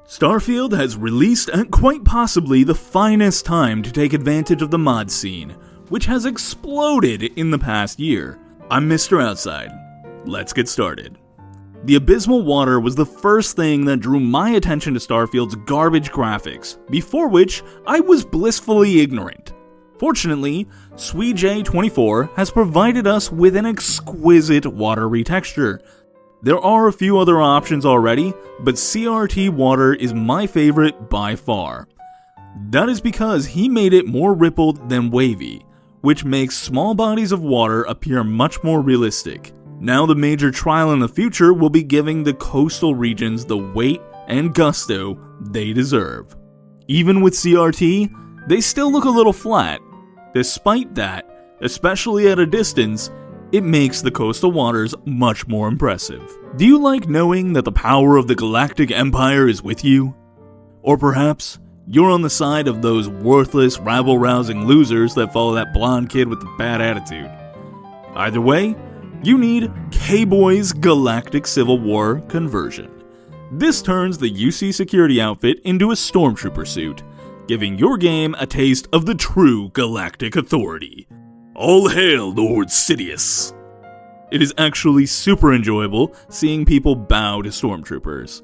Starfield has released at quite possibly the finest time to take advantage of the mod scene, which has exploded in the past year. I'm Mr. Outside. Let's get started. The abysmal water was the first thing that drew my attention to Starfield's garbage graphics, before which I was blissfully ignorant. Fortunately, SweeJ24 has provided us with an exquisite watery texture. There are a few other options already, but CRT water is my favorite by far. That is because he made it more rippled than wavy, which makes small bodies of water appear much more realistic. Now the major trial in the future will be giving the coastal regions the weight and gusto they deserve. Even with CRT, they still look a little flat. Despite that, especially at a distance, it makes the coastal waters much more impressive. Do you like knowing that the power of the Galactic Empire is with you? Or perhaps you're on the side of those worthless, rabble-rousing losers that follow that blonde kid with the bad attitude. Either way, you need K-Boy's Galactic Civil War conversion. This turns the UC security outfit into a stormtrooper suit, giving your game a taste of the true galactic authority. All hail Lord Sidious! It is actually super enjoyable seeing people bow to stormtroopers.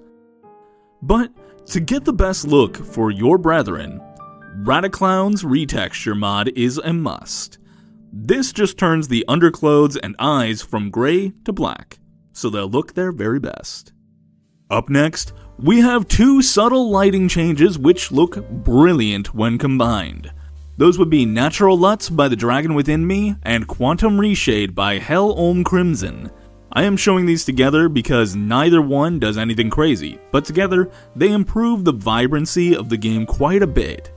But to get the best look for your brethren, Radiclown's retexture mod is a must. This just turns the underclothes and eyes from gray to black, so they'll look their very best. Up next, we have two subtle lighting changes which look brilliant when combined. Those would be Natural LUTs by The Dragon Within Me and Quantum Reshade by Hell Olm Crimson. I am showing these together because neither one does anything crazy, but together they improve the vibrancy of the game quite a bit.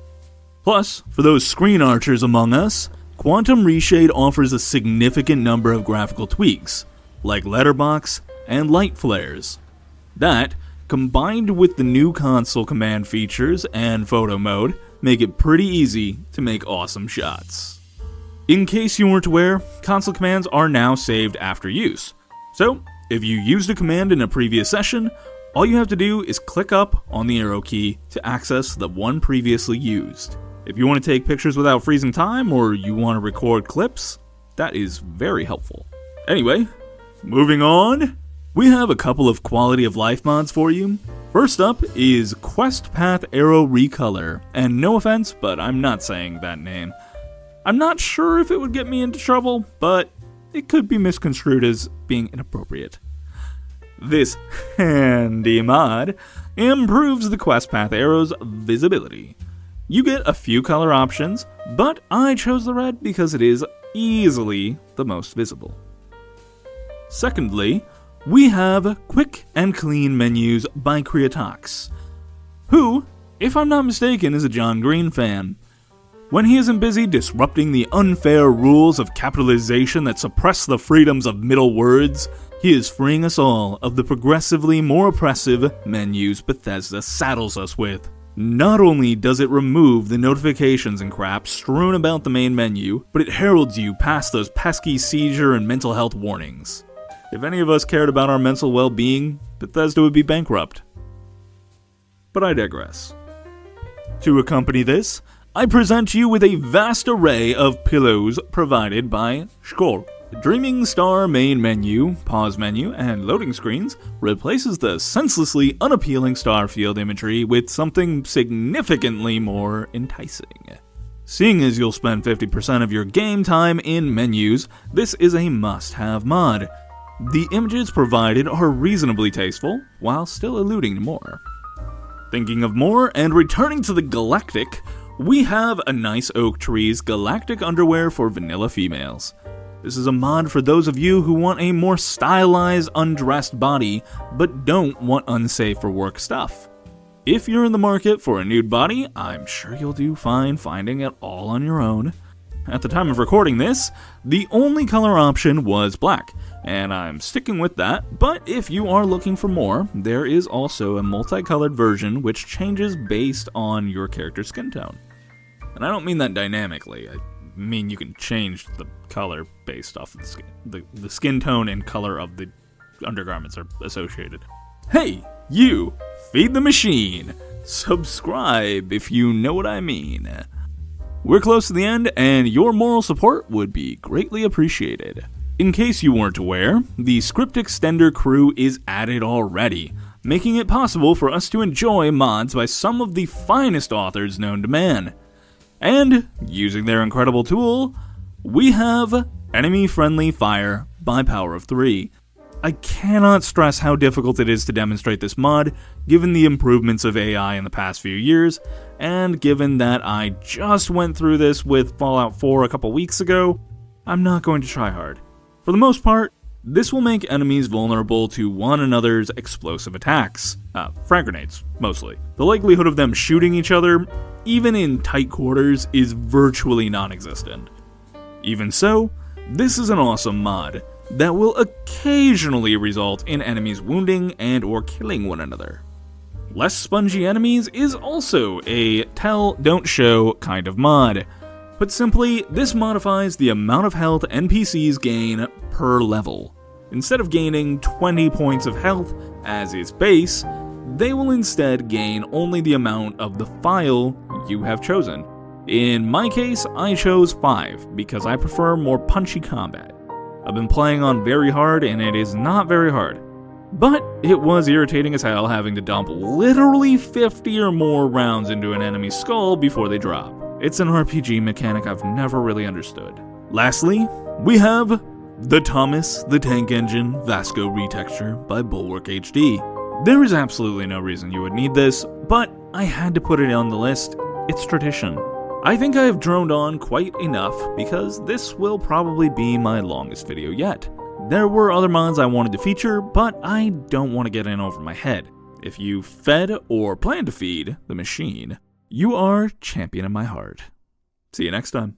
Plus, for those screen archers among us, Quantum Reshade offers a significant number of graphical tweaks, like letterbox and light flares. That, combined with the new console command features and photo mode, make it pretty easy to make awesome shots. In case you weren't aware, console commands are now saved after use. So, if you used a command in a previous session, all you have to do is click up on the arrow key to access the one previously used. If you want to take pictures without freezing time, or you want to record clips, that is very helpful. Anyway, moving on, we have a couple of quality of life mods for you. First up is Quest Path Arrow Recolor, and no offense, but I'm not saying that name. I'm not sure if it would get me into trouble, but it could be misconstrued as being inappropriate. This handy mod improves the Quest Path Arrow's visibility. You get a few color options, but I chose the red because it is easily the most visible. Secondly, we have Quick and Clean Menus by Creatox, who, if I'm not mistaken, is a John Green fan. When he isn't busy disrupting the unfair rules of capitalization that suppress the freedoms of middle words, he is freeing us all of the progressively more oppressive menus Bethesda saddles us with. Not only does it remove the notifications and crap strewn about the main menu, but it heralds you past those pesky seizure and mental health warnings. If any of us cared about our mental well-being, Bethesda would be bankrupt. But I digress. To accompany this, I present you with a vast array of pillows provided by Skol. The Dreaming Star main menu, pause menu, and loading screens replaces the senselessly unappealing Starfield imagery with something significantly more enticing. Seeing as you'll spend 50% of your game time in menus, this is a must-have mod. The images provided are reasonably tasteful, while still alluding to more. Thinking of more and returning to the Galactic, we have a Nice Oak Tree's Galactic Underwear for vanilla females. This is a mod for those of you who want a more stylized, undressed body, but don't want unsafe for work stuff. If you're in the market for a nude body, I'm sure you'll do fine finding it all on your own. At the time of recording this, the only color option was black, and I'm sticking with that, but if you are looking for more, there is also a multicolored version which changes based on your character's skin tone. And I don't mean that dynamically, I mean you can change the color based off of the skin. The skin tone and color of the undergarments are associated. Hey, You feed the machine. Subscribe if you know what I mean. We're close to the end, and your moral support would be greatly appreciated. In case you weren't aware, the script extender crew is added already, making it possible for us to enjoy mods by some of the finest authors known to man. And, using their incredible tool, we have enemy-friendly fire by power of 3. I cannot stress how difficult it is to demonstrate this mod, given the improvements of AI in the past few years, and given that I just went through this with Fallout 4 a couple weeks ago, I'm not going to try hard. For the most part, this will make enemies vulnerable to one another's explosive attacks. Frag grenades, mostly. The likelihood of them shooting each other, even in tight quarters, is virtually non-existent. Even so, this is an awesome mod that will occasionally result in enemies wounding and or killing one another. Less spongy enemies is also a tell, don't show kind of mod. Put simply, this modifies the amount of health NPCs gain per level. Instead of gaining 20 points of health as is base, they will instead gain only the amount of the file you have chosen. In my case, I chose 5 because I prefer more punchy combat. I've been playing on very hard, and it is not very hard. But it was irritating as hell having to dump literally 50 or more rounds into an enemy's skull before they drop. It's an RPG mechanic I've never really understood. Lastly, we have the Thomas the Tank Engine Vasco Retexture by Bulwark HD. There is absolutely no reason you would need this, but I had to put it on the list. It's tradition. I think I have droned on quite enough because this will probably be my longest video yet. There were other mods I wanted to feature, but I don't want to get in over my head. If you fed or plan to feed the machine, you are champion in my heart. See you next time.